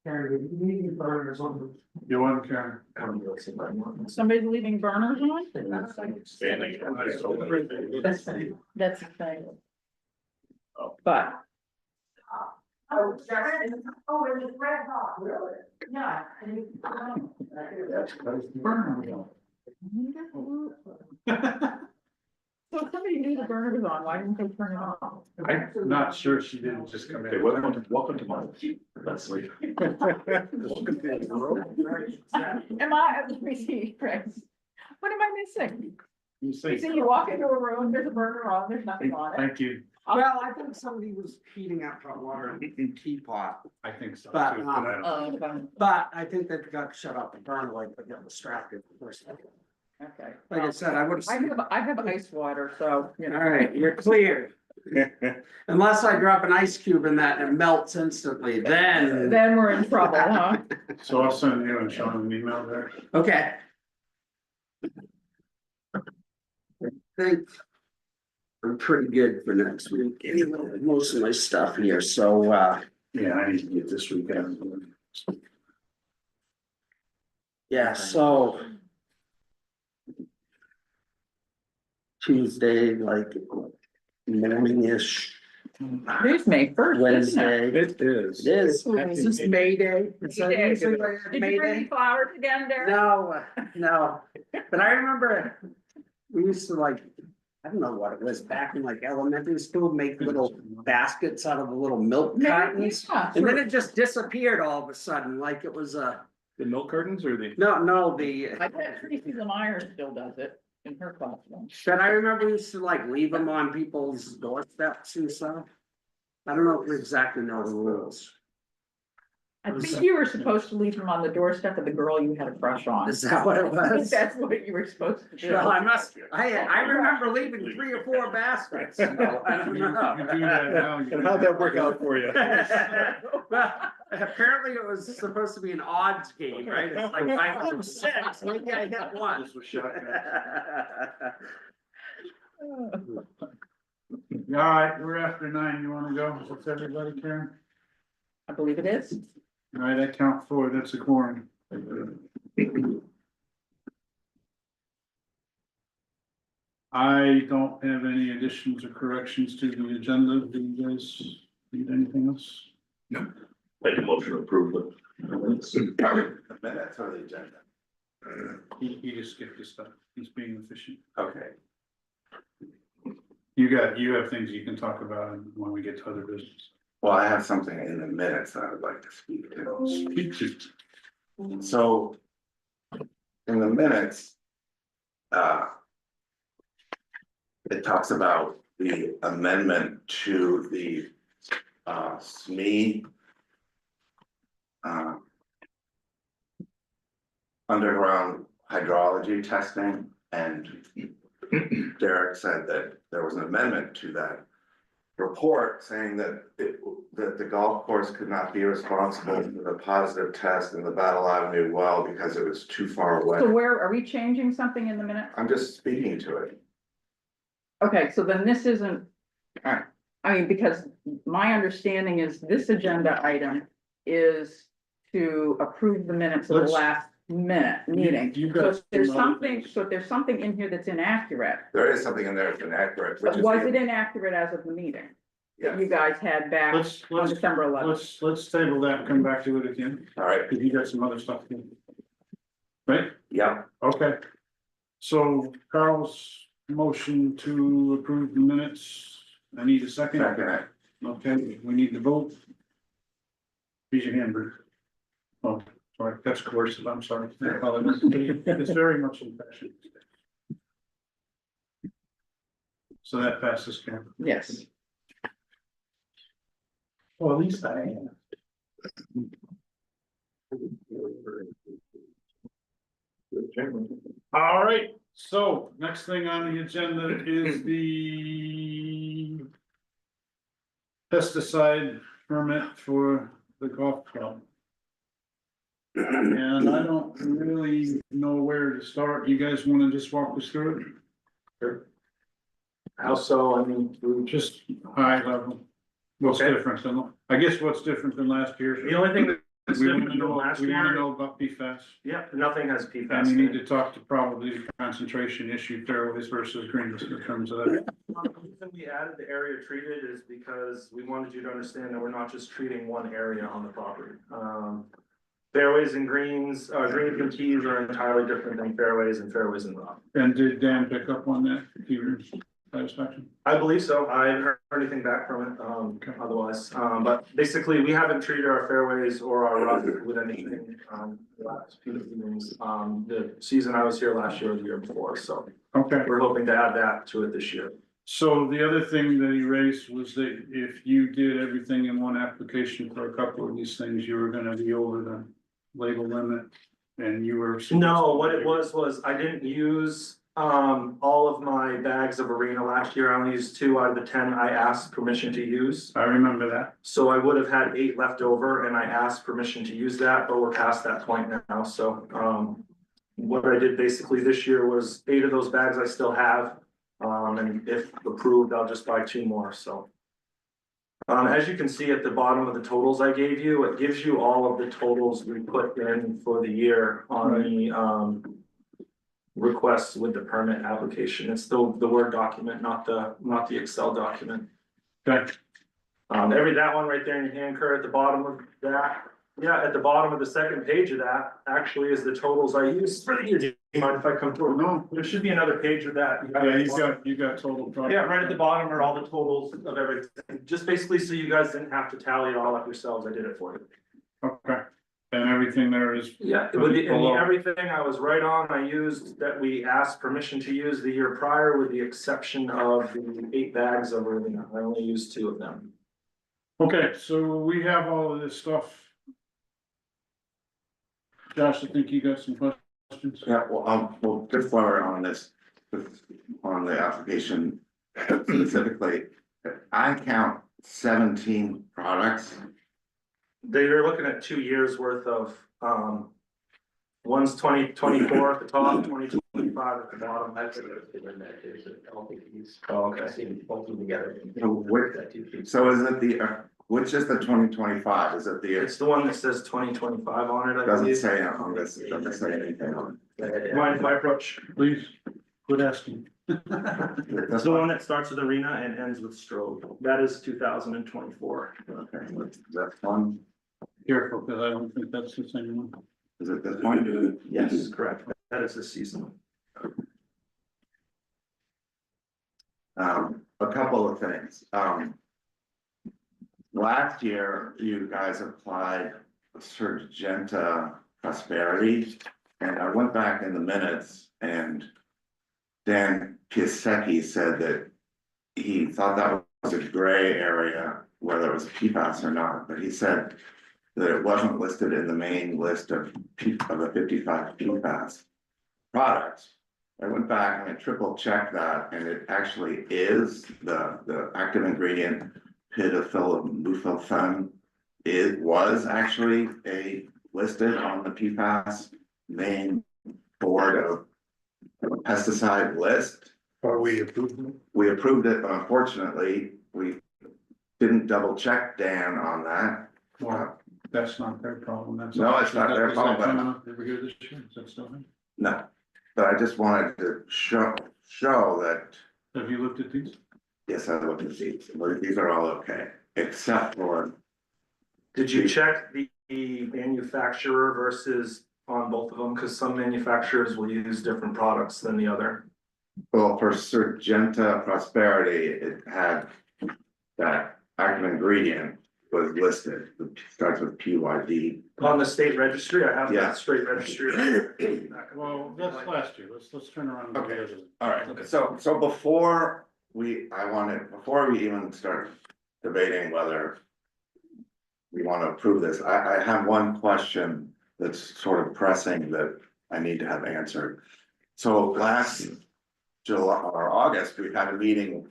Karen, you need burners on. You want Karen? Somebody's leaving burners on? That's the thing. But. Oh, it's red hot, really? Yeah. So if somebody knew the burner was on, why didn't they turn it off? I'm not sure she didn't just come in. Welcome to my. Let's leave. Am I, let me see, Chris. What am I missing? You You say, see, you walk into a room, there's a burner on, there's nothing on it. thank you, Well, I think somebody was heating up hot water in teapot, I think so too, But, but I don't. Okay. but I think they got shut off the burner like they got distracted first. Okay. Like I said, I would have. I have ice water, so, you know. All right, you're clear. Unless I drop an ice cube in that and it melts instantly, then. Then we're in trouble, huh? So I'll send you and Sean an email there. Okay. I think I'm pretty good for next week. Anyway, most of my stuff here, so, Yeah, I need to get this weekend. yeah, so. Tuesday, like morning-ish, Today's May first, isn't it? Wednesday. It is. It is. Is this May Day? Did you bring any flowers again, Derek? No, no, but I remember we used to like, I don't know what it was, back in like elementary school, make little baskets out of the little milk cartons. Yeah, And then it just disappeared all of a sudden, like it was The milk cartons or the? no, the. I bet Tracy Lemire still does it in her classroom. But I remember we used to like leave them on people's doorsteps and stuff. I don't know if we exactly know the rules. I think you were supposed to leave them on the doorstep of the girl you had a crush on. Is that what it I think was? that's what you were supposed to do. Well, I remember leaving 3 or 4 baskets. So I don't You know. do that now. And how'd that work out for you? Well, apparently it was supposed to be an odds game, right? It's like 5 or 6, maybe I hit 1. This was shocking. All right, we're after 9, you wanna go? What's everybody, Karen? I believe it is. All right, I count 4, that's a quorum. I don't have any additions or corrections to the agenda. Do you guys need anything else? Make a motion to approve it. Minutes on the agenda. He just skipped his stuff. He's being efficient. Okay. You have things you can talk about when we get to other business. Well, I have something in the minutes that I would like to speak to. Speak to. So. In the minutes. It talks about the amendment to the SME. Underground hydrology testing, and Derek said that there was an amendment to that report saying that that the golf course could not be responsible for the positive test in the Battle Avenue well because it was too far So away. where, are we changing something in the minute? I'm just speaking to it. Okay, so then this isn't, alright, I mean, because my understanding is this agenda item is to approve the minutes of the Let's- last meeting. You've So got if there's some other something, things. so if there's something in here that's inaccurate, There is something in there that's inaccurate, which but is. was it inaccurate as of the meeting? That you Yes. guys had back Let's, on December 11th? let's table that and come back to it again, All right, because you got some other stuff. to do. Right? yeah, Okay. So Carl's motion to approve the minutes. I need a second. second, Okay, we need to vote. Raise your hand, Bruce. Oh, sorry, that's coercive, I'm sorry. I apologize. It's very much in fashion. So that passes, Karen. Yes. Well, at least I am. All right, so next thing on the agenda is the pesticide permit for the golf club. And I don't really know where to start. You guys wanna just walk us through it? Sure. How so, I mean, Just high level. What's Okay. different than, I guess what's different than last year? The only thing that's We different wanna from know, last we wanna year, know about PFAS. yeah, nothing has And PFAS. we in need it. to talk to probably the concentration issue, fairways versus greens in terms of that. The reason we added the area treated is because we wanted you to understand that we're not just treating one area on the property. Fairways and greens and tees are entirely different than fairways and rock. And did Dan pick up on that, to your satisfaction? I believe so. I haven't heard anything back from it, otherwise. But basically, we haven't treated our fairways or our rock with anything, the last few meetings. The season I was here last year or the year before, so Okay, we're hoping to add that to it this year. so the other thing that he raised was that if you did everything in one application for a couple of these things, you were gonna be over the label limit. And you were. No, what it was I didn't use, all of my bags of arena last year. I only used 2 out of the 10 I asked permission to use. I remember that. So I would have had 8 left over and I asked permission to use that, but we're past that point now, so, what I did basically this year was 8 of those bags I still have. And if approved, I'll just buy 2 more, so. As you can see at the bottom of the totals I gave you, it gives you all of the totals we put in for the year on the, requests with the permit application. It's the Word document, not the Excel document. Okay, That one right there in your hand, Kurt, at the bottom of that. Yeah, at the bottom of the second page of that actually is the totals I used for the year. Do you mind if I come forward? no, There should be another page of that. yeah, you got total. product. Yeah, right at the bottom are all the totals of everything, just basically so you guys didn't have to tally it all up yourselves, I did it for you. Okay, and everything there is. Yeah, everything I was right on, I used that we asked permission to use the year prior, with the exception of the 8 bags of arena. I only used 2 of them. Okay, so we have all of this stuff. Josh, I think you got some questions? Yeah, well, just while we're on this, on the application specifically, I count 17 products. They're looking at 2 years worth of, one's 2024 at the top, 2025 at the bottom. I think I don't think he's. Oh, okay. Seen both of them together. So is it which is the 2025? Is it It's the one that says 2025 on it, I doesn't believe. say on this, it doesn't say anything on Mind if I approach? Please, quit asking. it. It's the one that starts with arena and ends with strobe. That is 2024. Okay, that's one, Careful, because I don't think that's the same one. is it this one? Yes, correct. That is the season. A couple of things, last year, you guys applied Surgenta Prosperity, and I went back in the minutes and Dan Piasecki said that he thought that was a gray area, whether it was PFAS or not, but he said that it wasn't listed in the main list of the 55 PFAS products. I went back and I triple checked that, and it actually is the active ingredient pidofilumufilfan. It was actually listed on the PFAS main board of pesticide list. Are we approving? We approved it, but unfortunately, we didn't double check Dan on that. Well, that's not their problem, that's. No, it's not their Is that problem, but- coming up every year this year, is that still him? No, but I just wanted to show that, Have you looked at these? yes, I looked at these, but these are all okay, except for, Did you check the manufacturer versus on both of them? Because some manufacturers will use different products than the other. well, for Surgenta Prosperity, it had that active ingredient was listed, it starts with PYD. On the state registry, I have Yeah. that straight registry. Well, that's last year, let's turn around. and do Okay. it. All right, so before we even start debating whether we want to approve this, I have one question that's sort of pressing that I need to have answered. So last July or August, we had a meeting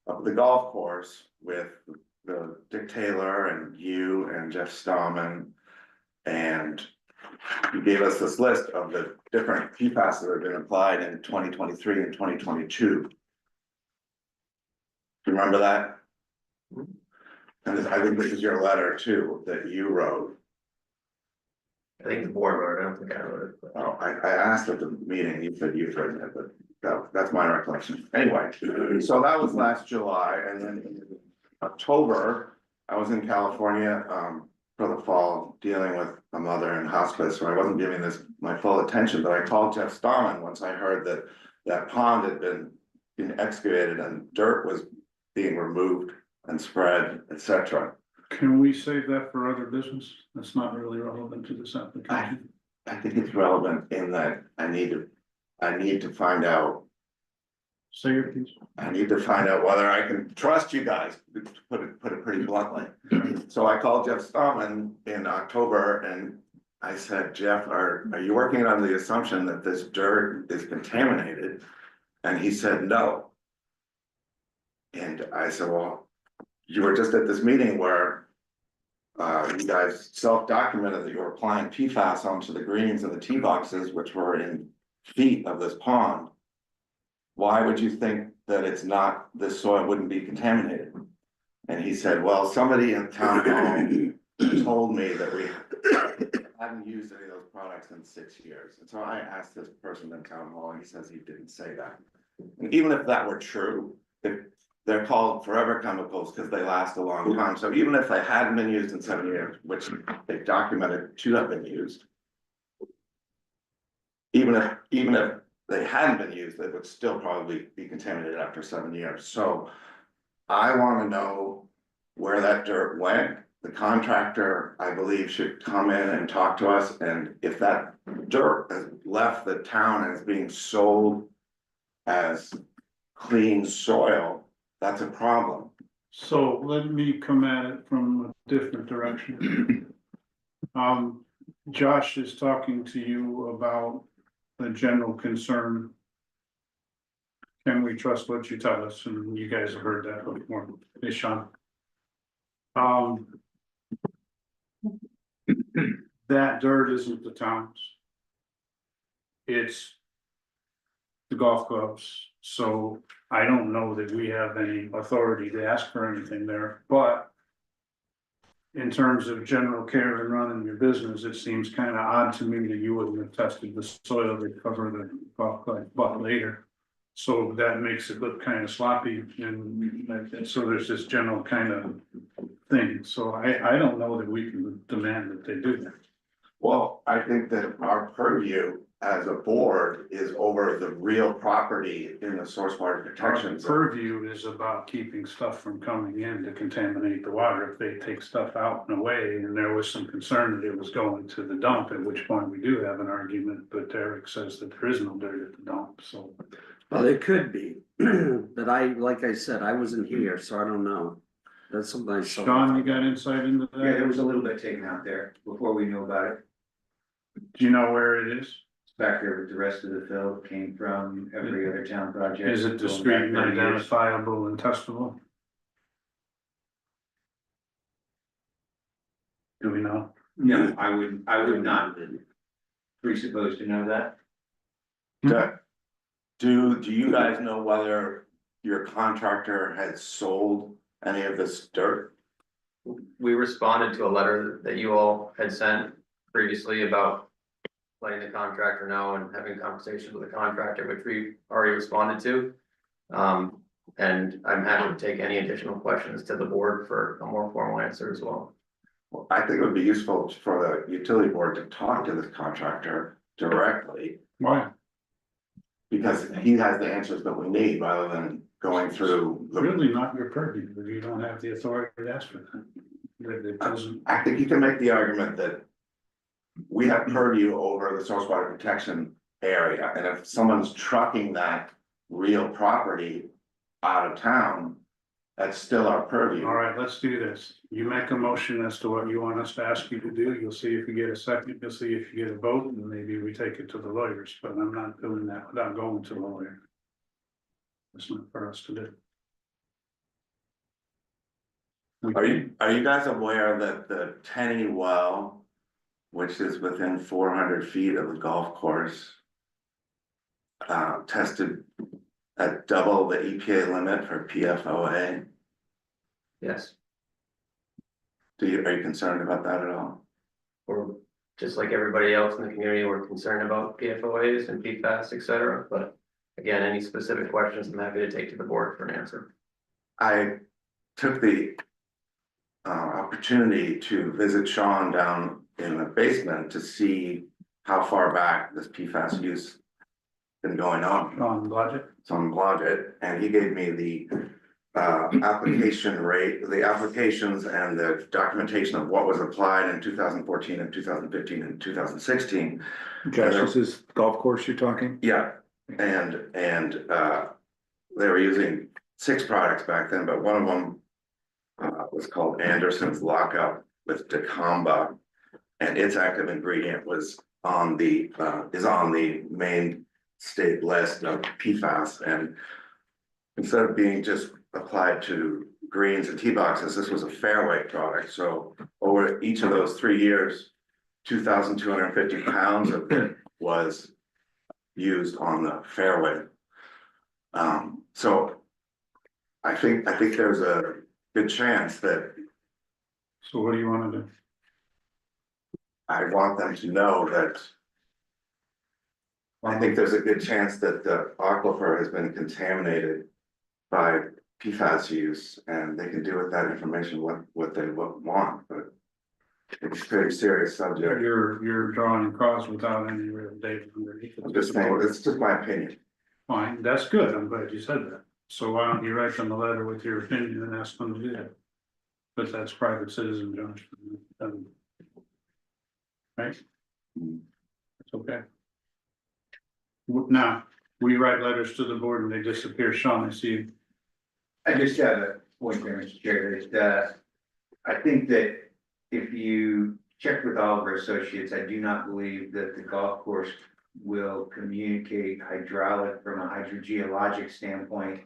of the golf course with the Dick Taylor and you and Jeff Stallman. And you gave us this list of the different PFAS that have been applied in 2023 and 2022. Do you remember that? and I think this is your letter too, that you wrote. I think the board wrote, I don't think I wrote it. But- Oh, I asked at the meeting, you said you've written it, but that's my recollection. Anyway, so that was last July, and then in October, I was in California, for the fall, dealing with a mother in hospice, so I wasn't giving this my full attention, but I called Jeff Stallman once I heard that that pond had been excavated and dirt was being removed and spread, etc. Can we save that for other business? That's not really relevant to this application. I think it's relevant in that I need to find out, Say your piece. I need to find out whether I can trust you guys, to put it pretty bluntly. So I called Jeff Stallman in October and I said, Jeff, are you working on the assumption that this dirt is contaminated? And he said, no. And I said, well, you were just at this meeting where you guys self-documented that you were applying PFAS onto the greens and the tee boxes, which were in feet of this pond. Why would you think that it's not, this soil wouldn't be contaminated? And he said, well, somebody in town hall told me that we hadn't used any of those products in 6 years. And so I asked this person in town hall, and he says he didn't say that. And even if that were true, they're called forever chemicals because they last a long time. So even if they hadn't been used in 7 years, which they've documented to have been used, even if they hadn't been used, they would still probably be contaminated after 7 years. So I want to know where that dirt went. The contractor, I believe, should come in and talk to us. And if that dirt has left the town as being sold as clean soil, that's a problem. So let me come at it from a different direction. Josh is talking to you about the general concern. Can we trust what you tell us? And you guys have heard that before. Hey, Sean. That dirt isn't the town's. It's the golf clubs, so I don't know that we have any authority to ask for anything there, but. In terms of general care and running your business, it seems kind of odd to me that you wouldn't have tested the soil to cover the golf club, but later. So that makes it look kind of sloppy, and so there's this general kind of thing, so I don't know that we can demand that they do that. Well, I think that our purview as a board is over the real property in the source water protection Our zone. purview is about keeping stuff from coming in to contaminate the water. If they take stuff out and away, and there was some concern that it was going to the dump, at which point we do have an argument, but Derek says that there is no dirt at the dump, so. Well, it could be, but like I said, I wasn't here, so I don't know. That's something I saw. Sean, you got insight into that? Yeah, there was a little bit taken out there before we knew about it. Do you know where it is? Back there with the rest of the fill came from every other town project. Is it going discrete back and 30 years. identifiable and testable? Do we know? No, I would not presuppose to know that. Do you guys know whether your contractor had sold any of this dirt? We responded to a letter that you all had sent previously about letting the contractor know and having conversations with the contractor, which we already responded to. And I'm happy to take any additional questions to the board for a more formal answer as well. Well, I think it would be useful for the utility board to talk to this contractor directly, Why? because he has the answers that we need rather than going through the. Really not your purview, but you don't have the authority to ask for that. It doesn't. I think you can make the argument that we have purview over the source water protection area, and if someone's trucking that real property out of town, that's still our purview. All right, let's do this. You make a motion as to what you want us to ask you to do. You'll see if you get a second, you'll see if you get a vote, and maybe we take it to the lawyers, but I'm not doing that without going to the lawyer. It's not for us to do. Are you guys aware that the Tenny well, which is within 400 feet of the golf course, tested at double the EPA limit for PFOA? Yes, Are you concerned about that at all? We're just like everybody else in the community, we're concerned about PFOAs and PFAS, et cetera, but again, any specific questions, I'm happy to take to the board for an answer. I took the opportunity to visit Sean down in the basement to see how far back this PFAS use been going on. On budget, Some Blodgett, and he gave me the application rate, the applications and the documentation of what was applied in 2014 and 2015 and 2016. Josh, this is golf course you're talking? Yeah, and they were using 6 products back then, but one of them was called Anderson's Lockout with Dicamba, and its active ingredient was on the is on the main state list of PFAS, and instead of being just applied to greens and tee boxes, this was a fairway product. So over each of those 3 years, 2,250 pounds of it was used on the fairway. So I think there's a good chance that so what do you wanna do? I want them to know that I think there's a good chance that the aquifer has been contaminated by PFAS use, and they can do with that information what they want, but it's a pretty serious subject. You're drawing cause without any real data underneath it. I'm just saying, it's just my opinion. Fine, that's good, I'm glad you said that. So why don't you write them a letter with your opinion and ask them to do that? But that's private citizen, Josh. Right? That's okay. Now, we write letters to the board and they disappear. Sean, I see you. I just have a point there, Mr. Chair, that I think that if you check with Oliver Associates, I do not believe that the golf course will communicate hydraulic from a hydrogeologic standpoint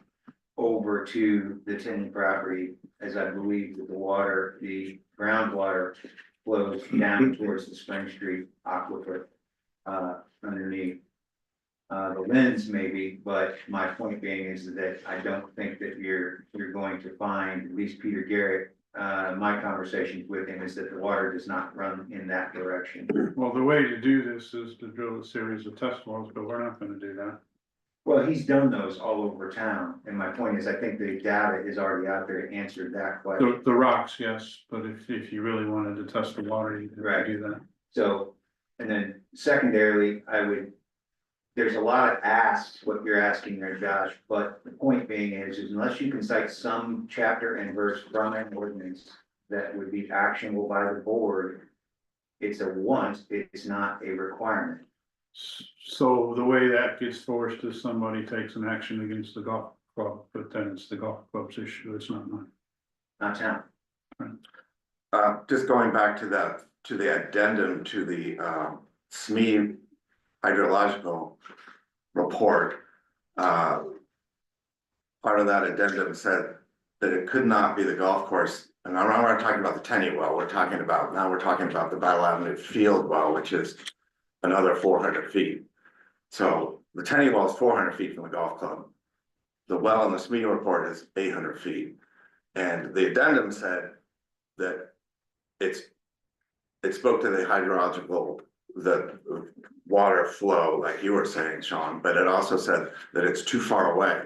over to the Tinney property, as I believe that the groundwater flows down towards the Spring Street aquifer underneath. The lens maybe, but my point being is that I don't think that you're going to find, at least Peter Garrett, my conversations with him is that the water does not run in that direction. Well, the way to do this is to drill a series of test wells, but we're not gonna do that. Well, he's done those all over town, and my point is, I think the data is already out there to answer that question. The rocks, yes, but if you really wanted to test the water, you Right. could do that. So, and then secondarily, there's a lot of asks, what you're asking there, Josh, but the point being is unless you can cite some chapter and verse from an ordinance that would be actionable by the board, it's a want, it's not a requirement. So the way that gets forced is somebody takes an action against the golf club, but then it's the golf club's issue, it's not mine. Not town. Just going back to the addendum to the SME hydrological report. Part of that addendum said that it could not be the golf course, and I'm not talking about the Tenny well, we're talking about the Battle Avenue field well, which is another 400 feet. So the Tenny well is 400 feet from the golf club. The well in the SME report is 800 feet. And the addendum said that it spoke to the hydrological, the water flow, like you were saying, Sean, but it also said that it's too far away.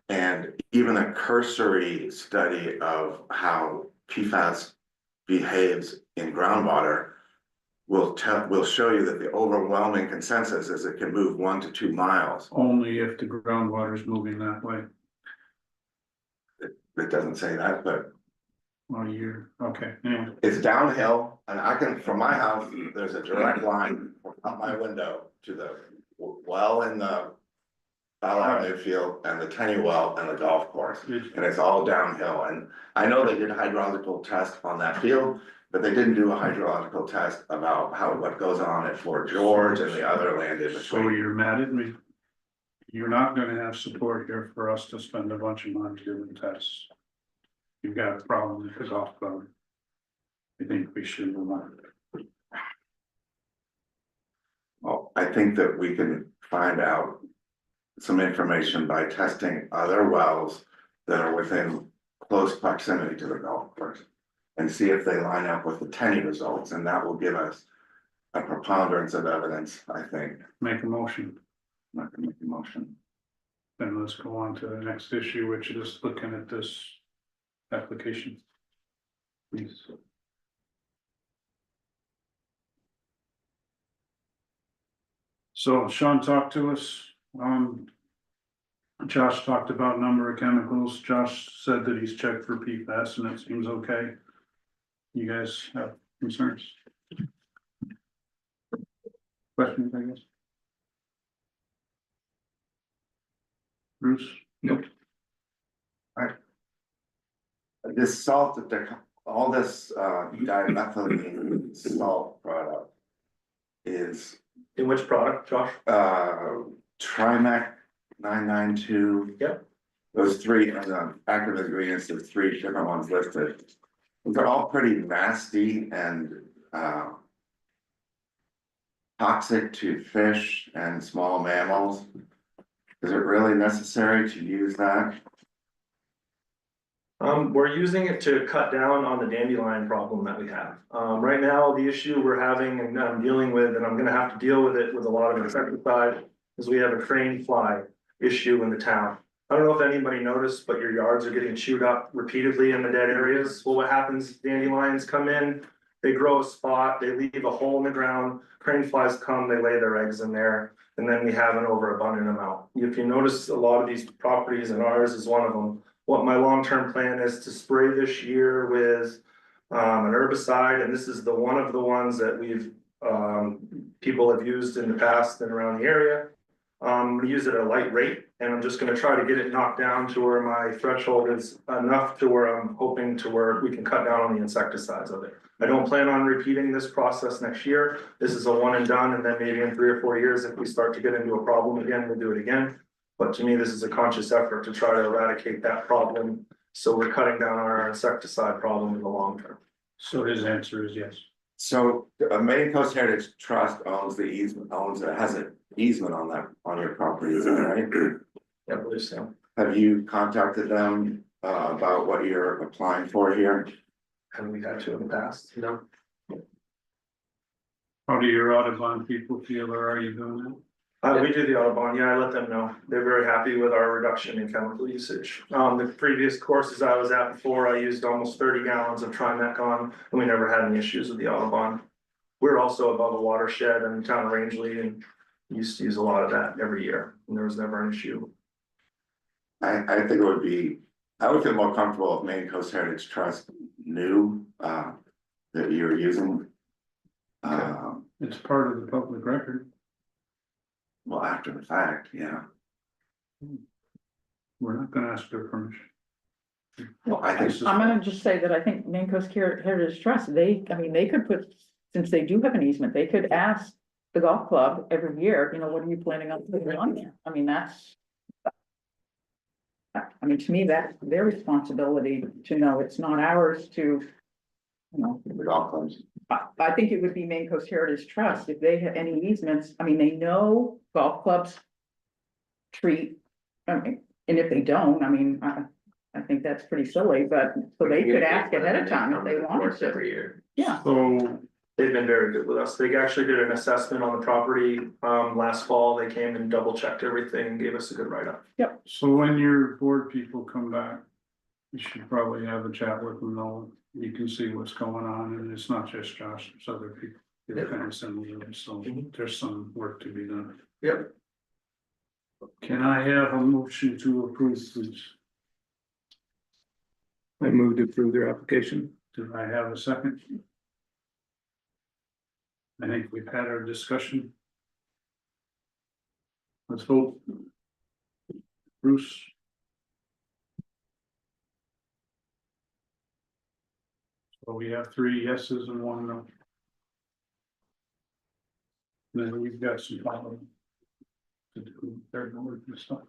And even a cursory study of how PFAS behaves in groundwater will show you that the overwhelming consensus is it can move 1 to 2 miles. Only if the groundwater is moving that way. It doesn't say that, but Well, okay, anyway. it's downhill, and I can, from my house, there's a direct line out my window to the well in the Battle Avenue field and the Tenny well and the golf course, and it's all downhill. And I know they did hydrological tests on that field, but they didn't do a hydrological test about what goes on at Fort George and the other land in So between. you're mad at me? You're not gonna have support here for us to spend a bunch of money doing tests. You've got a problem with the golf club. I think we should move on. Well, I think that we can find out some information by testing other wells that are within close proximity to the golf course. and see if they line up with the Tenny results, and that will give us a preponderance of evidence, I think. Make a motion, I'm not gonna make a motion. then let's go on to the next issue, which is looking at this application. Please. So Sean talked to us, Josh talked about number of chemicals. Josh said that he's checked for PFAS and it seems okay. You guys have concerns? Questions, I guess? Bruce? Nope. This salt that they're, all this dimethylamine salt product is In which product, Josh? Trimec 992. Yep. Those three, and the active ingredients, there's three different ones listed. They're all pretty nasty and toxic to fish and small mammals. Is it really necessary to use that? We're using it to cut down on the dandelion problem that we have. Right now, the issue we're having and I'm dealing with, and I'm gonna have to deal with it with a lot of insecticide, is we have a crane fly issue in the town. I don't know if anybody noticed, but your yards are getting chewed up repeatedly in the dead areas. Well, what happens, dandelions come in, they grow a spot, they leave a hole in the ground, crane flies come, they lay their eggs in there, and then we have an overabundant amount. If you notice, a lot of these properties, and ours is one of them, what my long-term plan is to spray this year with an herbicide, and this is the one of the ones that we've people have used in the past and around the area. I'm gonna use it at a light rate, and I'm just gonna try to get it knocked down to where my threshold is enough to where I'm hoping to where we can cut down on the insecticides of it. I don't plan on repeating this process next year. This is a one and done, and then maybe in 3 or 4 years, if we start to get into a problem again, we'll do it again. But to me, this is a conscious effort to try to eradicate that problem. So we're cutting down on our insecticide problem in the long term. So his answer is yes. So Maine Coast Heritage Trust owns the easement, has an easement on that, on your property, is that right? Yeah, I believe so. Have you contacted them about what you're applying for here? Have we had to in the past? No. How do your Audubon people feel, or are you doing that? We do the Audubon, yeah, I let them know. They're very happy with our reduction in chemical usage. The previous courses I was at before, I used almost 30 gallons of Trimec on, and we never had any issues with the Audubon. We're also above a watershed in the town of Rangeley and used to use a lot of that every year, and there was never an issue. I think it would be, I would feel more comfortable if Maine Coast Heritage Trust knew that you're using. It's part of the public record. Well, after the fact, yeah. We're not gonna ask their permission. Well, I think I'm gonna just say that I think Maine Coast Heritage Trust, they could put, since they do have an easement, they could ask the golf club every year, you know, what are you planning on putting on there? I mean, to me, that's their responsibility to know. It's not ours to, you know. the golf clubs. I think it would be Maine Coast Heritage Trust if they had any easements. I mean, they know golf clubs treat, I mean, and if they don't, I mean, I think that's pretty silly, but so they could ask ahead of time if they wanted to. Every year. Yeah. So They've been very good with us. They actually did an assessment on the property last fall. They came and double checked everything and gave us a good write-up. So when your board people come back, you should probably have a chat with them, though. You can see what's going on, and it's not just Josh, there's other people. They're kind of similar, so there's some work to be done. Yep. Can I have a motion to approve, please? I move to approve their application. Do I have a second? I think we've had our discussion. Let's vote. Bruce? So we have 3 yeses and 1 no. Then we've got some following to do their board and stuff.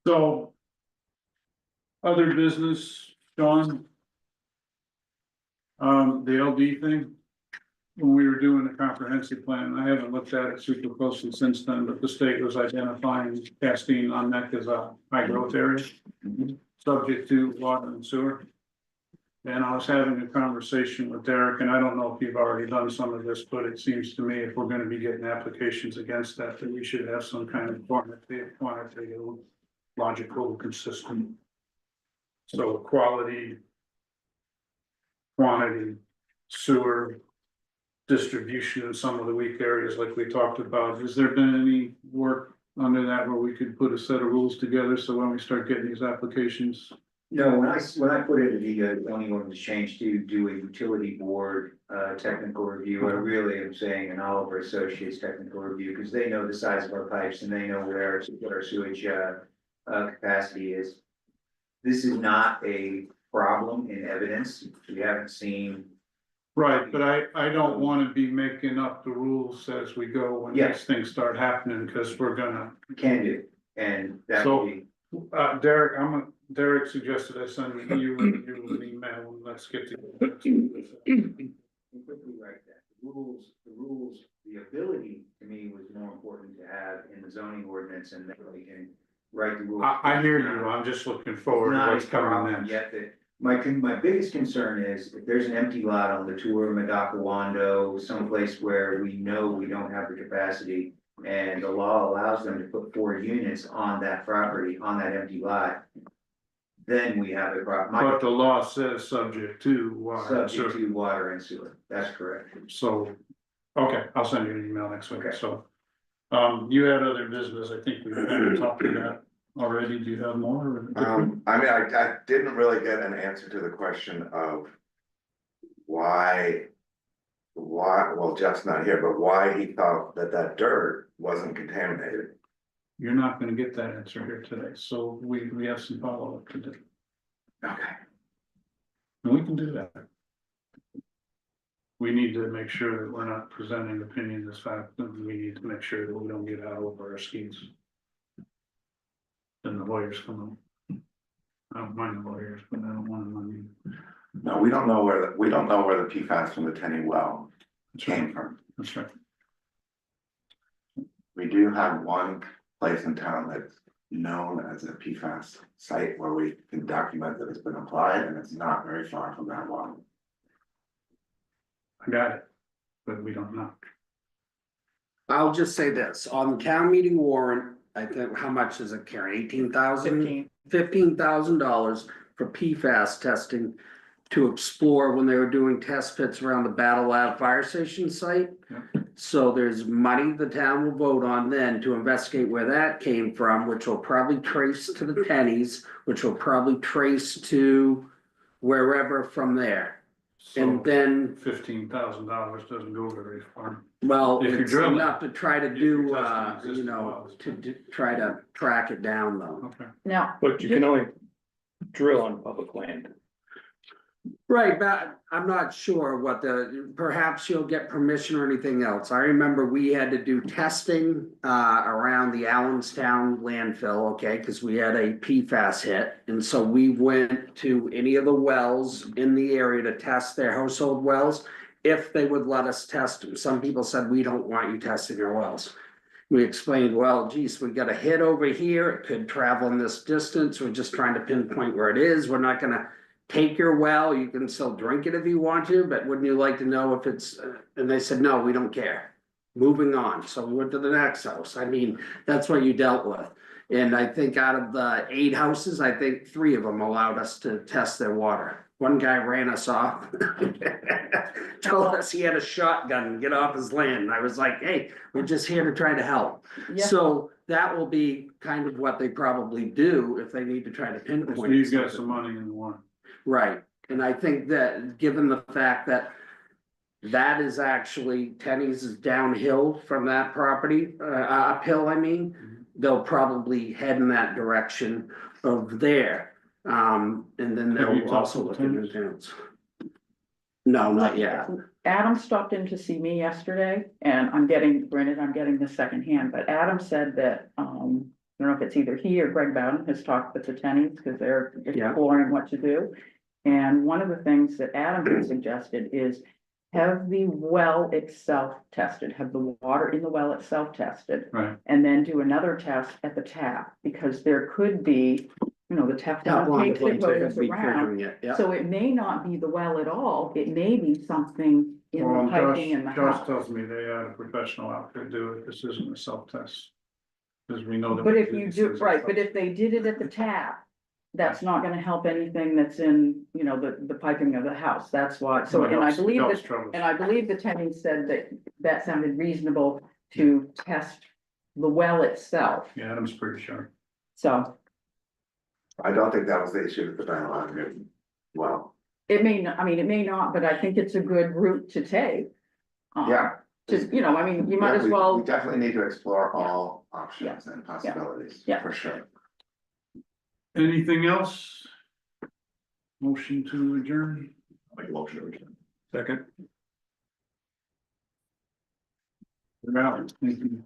So other business, Sean. The LD thing, when we were doing the comprehensive plan, I haven't looked at it super closely since then, but the state was identifying Castine on Neck as a high growth area. Subject to water and sewer. And I was having a conversation with Derek, and I don't know if you've already done some of this, but it seems to me if we're gonna be getting applications against that, that we should have some kind of quantitative, logical, consistent. So quality. Quantity, sewer. Distribution in some of the weak areas like we talked about. Has there been any work under that where we could put a set of rules together, so when we start getting these applications? No, when I put in the zoning ordinance change to do a utility board technical review, I really am saying an Oliver Associates technical review, because they know the size of our pipes and they know what our sewage capacity is. This is not a problem in evidence. We haven't seen. Right, but I don't wanna be making up the rules as we go when Yeah. these things start happening, because we're gonna. Can do, and that So- would be. Derek, Derek suggested I send you an email and let's get to. Completely right, that the rules, the ability to me was more important to have in the zoning ordinance, and then we can write the rules. I hear you, I'm just looking forward to Not what's a coming problem next. yet that, my biggest concern is if there's an empty lot on the tour of Medakawando, someplace where we know we don't have the capacity. And the law allows them to put 4 units on that property, on that empty lot. Then we have a problem. But the law says subject to water and Subject sewer. to water and sewer, that's correct. So, okay, I'll send you an email next week, Okay. so. You had other business, I think we were gonna talk to that already, do you have more? I mean, I didn't really get an answer to the question of why, well, Jeff's not here, but why he thought that dirt wasn't contaminated. You're not gonna get that answer here today, so we have some follow-up to do, Okay. and we can do that. We need to make sure that we're not presenting opinions as fact, and we need to make sure that we don't get out over our skis. Then the lawyers come in. I don't mind the lawyers, but I don't want them on you. No, we don't know where the PFAS from the Tenny well That's right, came from. that's right. We do have one place in town that's known as a PFAS site where we can document that it's been applied, and it's not very far from that one. I got it, but we don't know. I'll just say this, on the town meeting warrant, I think, how much is it, Karen, 18,000? 15. $15,000 for PFAS testing. To explore when they were doing test pits around the Battle Lab Fire Station site. Yeah. So there's money the town will vote on then to investigate where that came from, which will probably trace to the pennies, which will probably trace to wherever from there. And So then, $15,000 doesn't go very far. well, If you're it's drilling. enough to try to If you're do, testing existing wells. try to track it down though. Okay, Now, But you can only drill on public land. Right, but I'm not sure what perhaps you'll get permission or anything else. I remember we had to do testing around the Allenstown landfill, okay, because we had a PFAS hit. And so we went to any of the wells in the area to test their household wells, if they would let us test them. Some people said, we don't want you testing our wells. We explained, well, geez, we got a hit over here, it could travel in this distance, we're just trying to pinpoint where it is, we're not gonna take your well, you can still drink it if you want to, but wouldn't you like to know if it's, and they said, no, we don't care. Moving on, so we went to the next house, I mean, that's what you dealt with. And I think out of the 8 houses, I think 3 of them allowed us to test their water. One guy ran us off. Told us he had a shotgun, get off his land, and I was like, hey, we're just here to try to help. yeah, So that will be kind of what they probably do if they need to try to so pinpoint. you've got some money in the warrant. Right, and I think that given the fact that that is actually, Tenny's is downhill from that property, uphill, I mean, they'll probably head in that direction of there. And then Have you they'll talked also to look the into towns. No, not yet. Adam stopped in to see me yesterday, and granted, I'm getting the second hand, but Adam said that, I don't know if it's either he or Greg Bowden has talked with the Tennys, because they're Yeah. exploring what to do. And one of the things that Adam had suggested is have the well itself tested, have the water in the well itself tested. Right. And then do another test at the tap, because there could be, the Teflon tape that goes Be around. triggering it, yeah. So it may not be the well at all, it may be something in Well, the piping in the Josh house. tells me they had a professional outfit do it, this isn't a self-test. Cause we know that. But we if you these do, things right, but ourselves. if they did it at the tap, that's not gonna help anything that's in, the piping of the house, that's why, so, Well, it and I helps- believe helps that, troubles. and I believe the tenant said that that sounded reasonable to test the well itself, Yeah, Adam's pretty sure. so I don't think that was the issue with the Bell Avenue. Well, it may not, it may not, but I think it's a good route to take. yeah. Just, you might Yeah, as we well, definitely need to explore all options and possibilities, Yeah. for sure. Anything else? Motion to adjourn? Like motion. Second. We're out. Thank you.